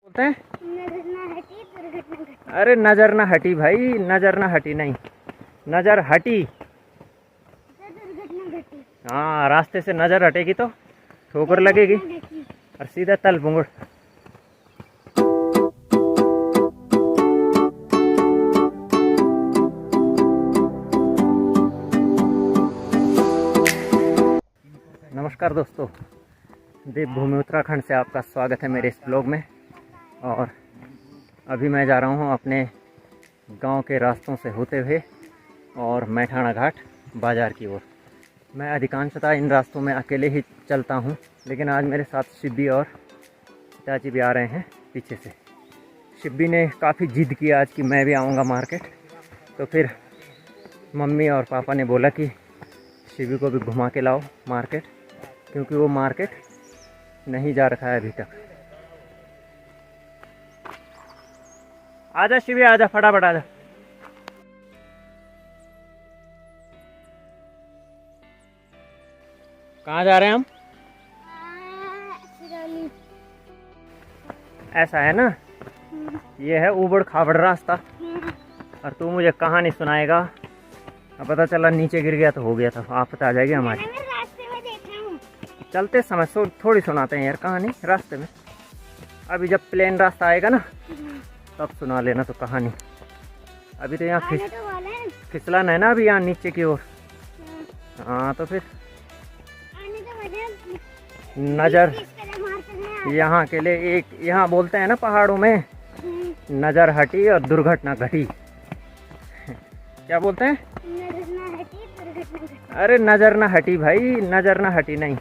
बोलते हैं नजर ना हटी दुर्घटना घटी। अरे नजर ना हटी भाई, नजर ना हटी नहीं, नजर हटी। तो दुर्घटना घटी। हाँ, रास्ते से नजर हटेगी तो ठोकर लगेगी दुर्घटना घटी। और सीधा तल पुंगड़। नमस्कार दोस्तों, देवभूमि उत्तराखंड से आपका स्वागत है मेरे इस ब्लॉग में। और अभी मैं जा रहा हूँ अपने गांव के रास्तों से होते हुए और मैठाणा घाट बाज़ार की ओर। मैं अधिकांशतः इन रास्तों में अकेले ही चलता हूँ, लेकिन आज मेरे साथ शिब्बी और चाची भी आ रहे हैं पीछे से। शिब्बी ने काफ़ी जिद किया आज कि मैं भी आऊँगा मार्केट, तो फिर मम्मी और पापा ने बोला कि शिब्बी को भी घुमा के लाओ मार्केट, क्योंकि वो मार्केट नहीं जा रखा है अभी तक। आजा शिवी, आजा फटाफट आजा। कहाँ जा रहे हैं हम? सिरौली। ऐसा है ना, ये है ऊबड़ खाबड़ रास्ता, और तू मुझे कहानी सुनाएगा। अब पता चला नीचे गिर गया तो हो गया था, आफत आ जाएगी हमारी। मैंने रास्ते में देखा हूँ। चलते समय थोड़ी सुनाते हैं यार कहानी रास्ते में। अभी जब प्लेन रास्ता आएगा ना तब सुना लेना तो कहानी। अभी तो यहाँ आने तो वाला है। फिसलन है ना अभी यहाँ नीचे की ओर। हाँ तो फिर आने तो वाला है। नज़र किस तरह मारते हैं? यहाँ के लिए एक, यहाँ बोलते हैं ना पहाड़ों में, नज़र हटी और दुर्घटना घटी। क्या बोलते हैं? नजर ना हटी दुर्घटना घटी। अरे नज़र ना हटी भाई, नज़र ना हटी नहीं,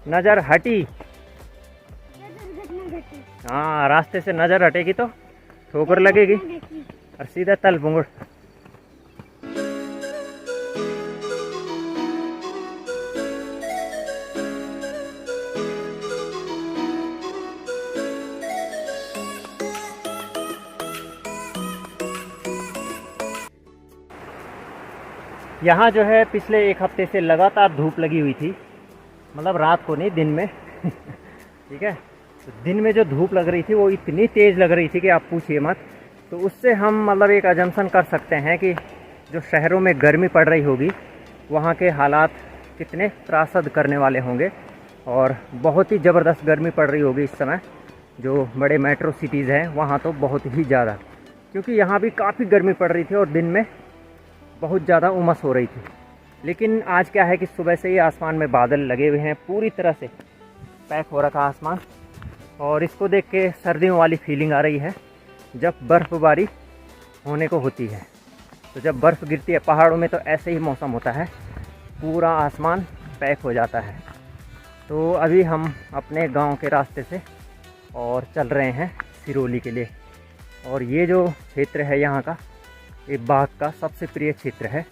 नज़र हटी। तो दुर्घटना घटी। हाँ, रास्ते से नज़र हटेगी तो ठोकर लगेगी घटी। और सीधा तल पुंगड़। यहाँ जो है पिछले एक हफ्ते से लगातार धूप लगी हुई थी, मतलब रात को नहीं, दिन में। ठीक है, तो दिन में जो धूप लग रही थी वो इतनी तेज़ लग रही थी कि आप पूछिए मत। तो उससे हम मतलब एक अजम्पशन कर सकते हैं कि जो शहरों में गर्मी पड़ रही होगी वहाँ के हालात कितने त्रासद करने वाले होंगे, और बहुत ही ज़बरदस्त गर्मी पड़ रही होगी इस समय। जो बड़े मेट्रो सिटीज़ हैं वहाँ तो बहुत ही ज़्यादा, क्योंकि यहाँ भी काफ़ी गर्मी पड़ रही थी और दिन में बहुत ज़्यादा उमस हो रही थी। लेकिन आज क्या है कि सुबह से ही आसमान में बादल लगे हुए हैं, पूरी तरह से पैक हो रखा आसमान, और इसको देख के सर्दियों वाली फीलिंग आ रही है जब बर्फ़बारी होने को होती है। तो जब बर्फ़ गिरती है पहाड़ों में तो ऐसे ही मौसम होता है, पूरा आसमान पैक हो जाता है। तो अभी हम अपने गांव के रास्ते से और चल रहे हैं सिरौली के लिए। और ये जो क्षेत्र है यहाँ का, ये बाघ का सबसे प्रिय क्षेत्र है,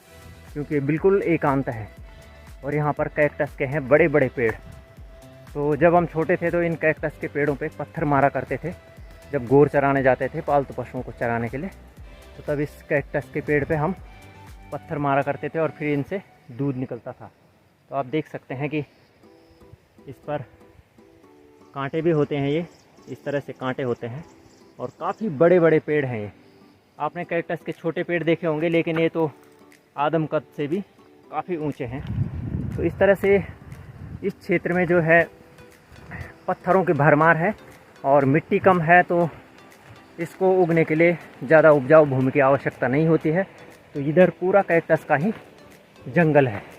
क्योंकि बिल्कुल एकांत है और यहाँ पर कैक्टस के हैं बड़े बड़े पेड़। तो जब हम छोटे थे तो इन कैक्टस के पेड़ों पे पत्थर मारा करते थे जब गोर चराने जाते थे, पालतू पशुओं को चराने के लिए। तो तब इस कैक्टस के पेड़ पे हम पत्थर मारा करते थे और फिर इनसे दूध निकलता था। तो आप देख सकते हैं कि इस पर कांटे भी होते हैं, ये इस तरह से कांटे होते हैं, और काफ़ी बड़े बड़े पेड़ हैं ये। आपने कैक्टस के छोटे पेड़ देखे होंगे, लेकिन ये तो आदम कद से भी काफ़ी ऊंचे हैं। तो इस तरह से इस क्षेत्र में जो है पत्थरों की भरमार है और मिट्टी कम है, तो इसको उगने के लिए ज़्यादा उपजाऊ भूमि की आवश्यकता नहीं होती है। तो इधर पूरा कैक्टस का ही जंगल है।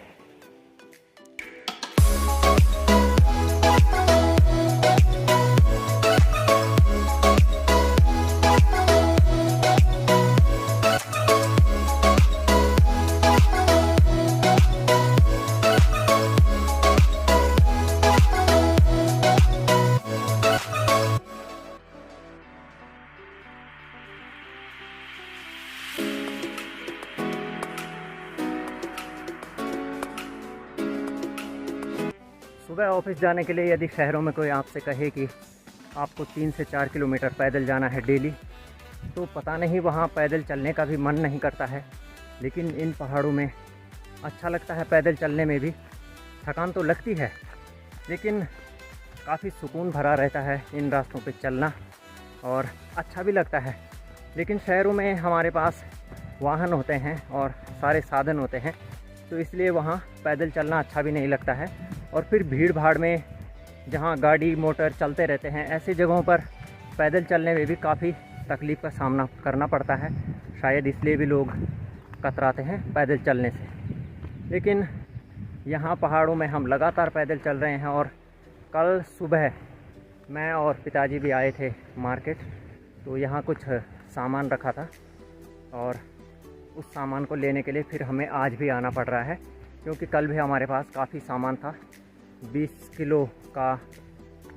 सुबह ऑफिस जाने के लिए यदि शहरों में कोई आपसे कहे कि आपको 3 से 4 किलोमीटर पैदल जाना है डेली, तो पता नहीं वहाँ पैदल चलने का भी मन नहीं करता है। लेकिन इन पहाड़ों में अच्छा लगता है पैदल चलने में भी। थकान तो लगती है, लेकिन काफ़ी सुकून भरा रहता है इन रास्तों पे चलना। और अच्छा भी लगता है। लेकिन शहरों में हमारे पास वाहन होते हैं और सारे साधन होते हैं, तो इसलिए वहाँ पैदल चलना अच्छा भी नहीं लगता है। और फिर भीड़ भाड़ में जहाँ गाड़ी मोटर चलते रहते हैं, ऐसी जगहों पर पैदल चलने में भी काफ़ी तकलीफ़ का सामना करना पड़ता है। शायद इसलिए भी लोग कतराते हैं पैदल चलने से। लेकिन यहाँ पहाड़ों में हम लगातार पैदल चल रहे हैं। और कल सुबह मैं और पिताजी भी आए थे मार्केट, तो यहाँ कुछ सामान रखा था और उस सामान को लेने के लिए फिर हमें आज भी आना पड़ रहा है, क्योंकि कल भी हमारे पास काफ़ी सामान था। 20 किलो का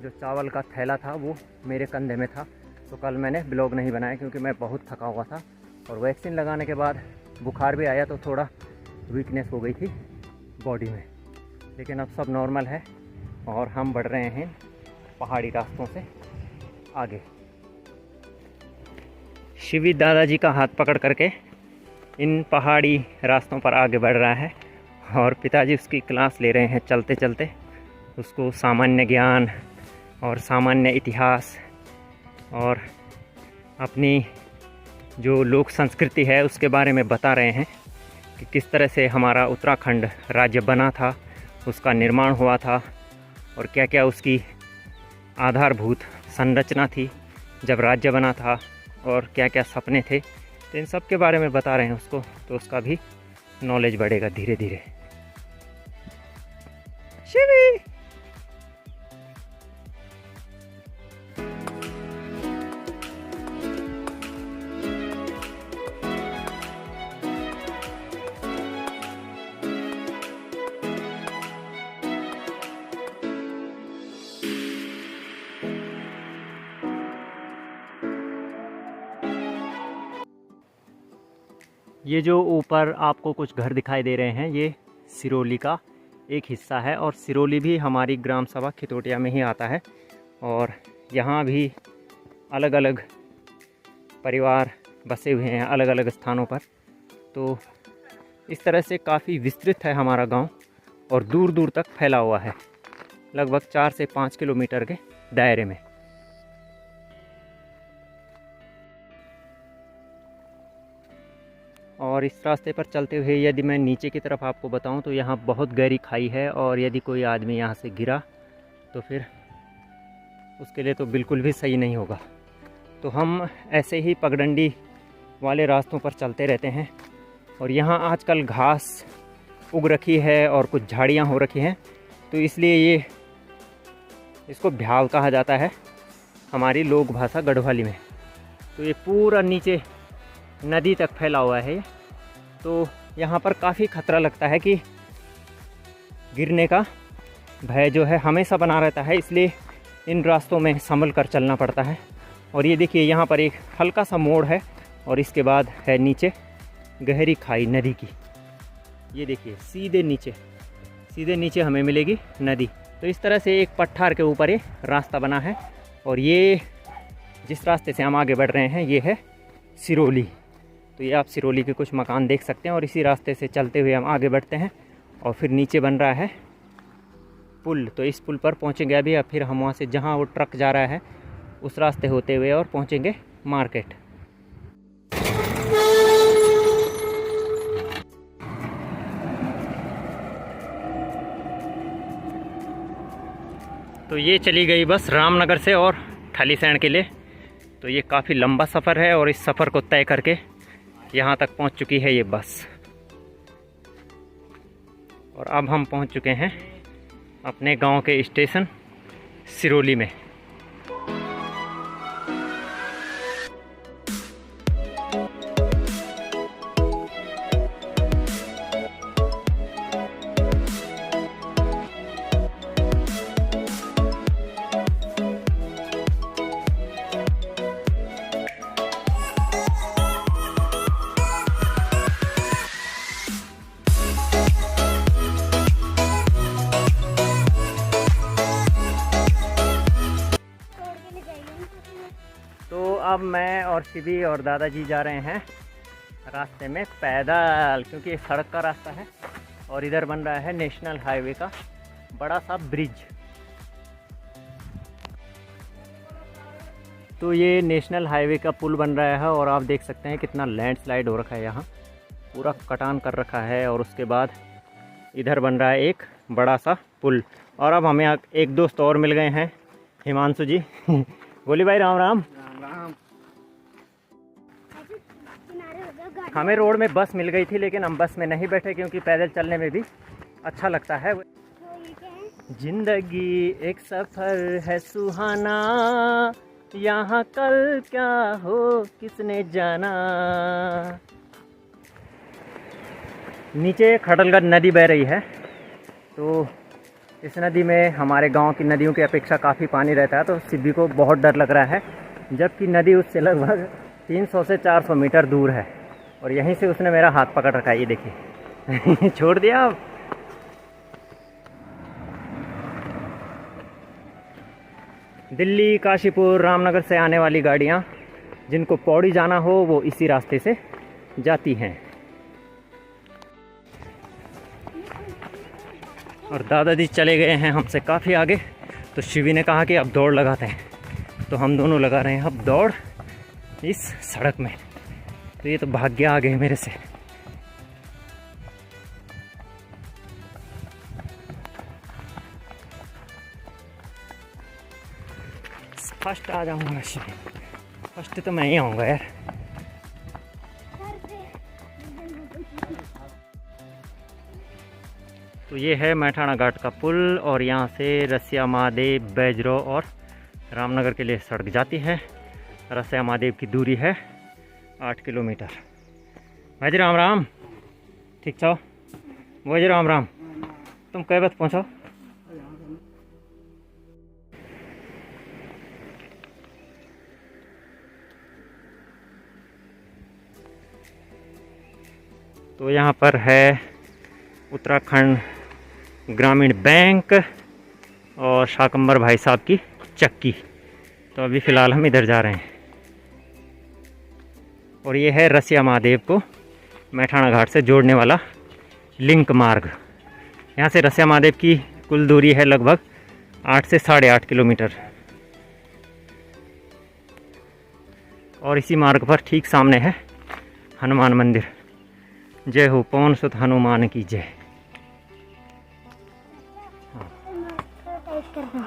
जो चावल का थैला था वो मेरे कंधे में था। तो कल मैंने ब्लॉग नहीं बनाया क्योंकि मैं बहुत थका हुआ था और वैक्सीन लगाने के बाद बुखार भी आया, तो थोड़ा वीकनेस हो गई थी बॉडी में। लेकिन अब सब नॉर्मल है और हम बढ़ रहे हैं पहाड़ी रास्तों से आगे। शिवी दादाजी का हाथ पकड़ करके इन पहाड़ी रास्तों पर आगे बढ़ रहा है और पिताजी उसकी क्लास ले रहे हैं चलते चलते। उसको सामान्य ज्ञान और सामान्य इतिहास और अपनी जो लोक संस्कृति है उसके बारे में बता रहे हैं कि किस तरह से हमारा उत्तराखंड राज्य बना था, उसका निर्माण हुआ था और क्या क्या उसकी आधारभूत संरचना थी जब राज्य बना था और क्या क्या सपने थे। तो इन सब के बारे में बता रहे हैं उसको, तो उसका भी नॉलेज बढ़ेगा धीरे धीरे। शिवी ये जो ऊपर आपको कुछ घर दिखाई दे रहे हैं, ये सिरोली का एक हिस्सा है और सिरोली भी हमारी ग्राम सभा खितोटिया में ही आता है। और यहाँ भी अलग अलग परिवार बसे हुए हैं अलग अलग स्थानों पर। तो इस तरह से काफ़ी विस्तृत है हमारा गांव और दूर दूर तक फैला हुआ है, लगभग 4 से 5 किलोमीटर के दायरे में। और इस रास्ते पर चलते हुए यदि मैं नीचे की तरफ आपको बताऊं तो यहाँ बहुत गहरी खाई है और यदि कोई आदमी यहाँ से गिरा तो फिर उसके लिए तो बिल्कुल भी सही नहीं होगा। तो हम ऐसे ही पगडंडी वाले रास्तों पर चलते रहते हैं। और यहाँ आजकल घास उग रखी है और कुछ झाड़ियाँ हो रखी हैं, तो इसलिए इसको भ्याल कहा जाता है हमारी लोक भाषा गढ़वाली में। तो ये पूरा नीचे नदी तक फैला हुआ है। तो यहाँ पर काफ़ी खतरा लगता है कि गिरने का भय जो है हमेशा बना रहता है, इसलिए इन रास्तों में संभल कर चलना पड़ता है। और ये देखिए यहाँ पर एक हल्का सा मोड़ है और इसके बाद है नीचे गहरी खाई नदी की। ये देखिए सीधे नीचे हमें मिलेगी नदी। तो इस तरह से एक पठार के ऊपर ये रास्ता बना है। और ये जिस रास्ते से हम आगे बढ़ रहे हैं ये है सिरोली। तो ये आप सिरोली के कुछ मकान देख सकते हैं और इसी रास्ते से चलते हुए हम आगे बढ़ते हैं। और फिर नीचे बन रहा है पुल, तो इस पुल पर पहुंचेंगे अभी। अब फिर हम वहाँ से जहाँ वो ट्रक जा रहा है उस रास्ते होते हुए और पहुंचेंगे मार्केट। तो ये चली गई बस रामनगर से और थलीसैंण के लिए। तो ये काफ़ी लंबा सफ़र है और इस सफ़र को तय करके यहाँ तक पहुँच चुकी है ये बस। और अब हम पहुँच चुके हैं अपने गांव के स्टेशन सिरोली में। अब मैं और शिवी और दादाजी जा रहे हैं रास्ते में पैदल, क्योंकि ये सड़क का रास्ता है और इधर बन रहा है नेशनल हाईवे का बड़ा सा ब्रिज। तो ये नेशनल हाईवे का पुल बन रहा है और आप देख सकते हैं कितना लैंडस्लाइड हो रखा है, यहाँ पूरा कटान कर रखा है। और उसके बाद इधर बन रहा है एक बड़ा सा पुल। और अब हमें एक दोस्त और मिल गए हैं, हिमांशु जी। गोली भाई राम राम। ऐसे किनारे हो जाओ गाड़ी। हमें रोड में बस मिल गई थी लेकिन हम बस में नहीं बैठे क्योंकि पैदल चलने में भी अच्छा लगता है। तो ये क्या है? जिंदगी एक सफ़र है सुहाना, यहाँ कल क्या हो किसने जाना। नीचे खटलगढ़ नदी बह रही है, तो इस नदी में हमारे गांव की नदियों की अपेक्षा काफ़ी पानी रहता है, तो सिद्धि को बहुत डर लग रहा है। जबकि नदी उससे लगभग 300 से 400 मीटर दूर है और यहीं से उसने मेरा हाथ पकड़ रखा है, ये देखिए। छोड़ दिया आप। दिल्ली, काशीपुर, रामनगर से आने वाली गाड़ियाँ जिनको पौड़ी जाना हो वो इसी रास्ते से जाती हैं। और दादाजी चले गए हैं हमसे काफ़ी आगे, तो शिवी ने कहा कि अब दौड़ लगाते हैं, तो हम दोनों लगा रहे हैं अब दौड़ इस सड़क में। तो ये तो भाग्य आ गए मेरे से। फर्स्ट आ जाऊंगा शिवी, फर्स्ट तो मैं ही आऊँगा यार। सर पे तो ये है मैठाणा घाट का पुल और यहाँ से रसिया महादेव, बैजरो और रामनगर के लिए सड़क जाती है। रसिया महादेव की दूरी है 8 किलोमीटर। भाई जी राम राम। ठीक छो भाई जी राम राम। तुम कै बजे पहुँचो? तो यहाँ पर है उत्तराखंड ग्रामीण बैंक और शाकंबर भाई साहब की चक्की। तो अभी फ़िलहाल हम इधर जा रहे हैं। और ये है रसिया महादेव को मैठाणा घाट से जोड़ने वाला लिंक मार्ग। यहाँ से रसिया महादेव की कुल दूरी है लगभग 8 से 8.5 किलोमीटर। और इसी मार्ग पर ठीक सामने है हनुमान मंदिर। जय हो पवन सुत हनुमान की जय। टाइट कर दो।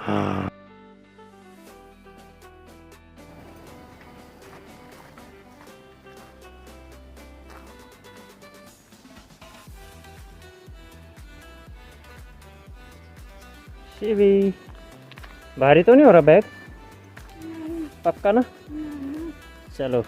शिवी भारी तो नहीं हो रहा बैग? पक्का ना? चलो।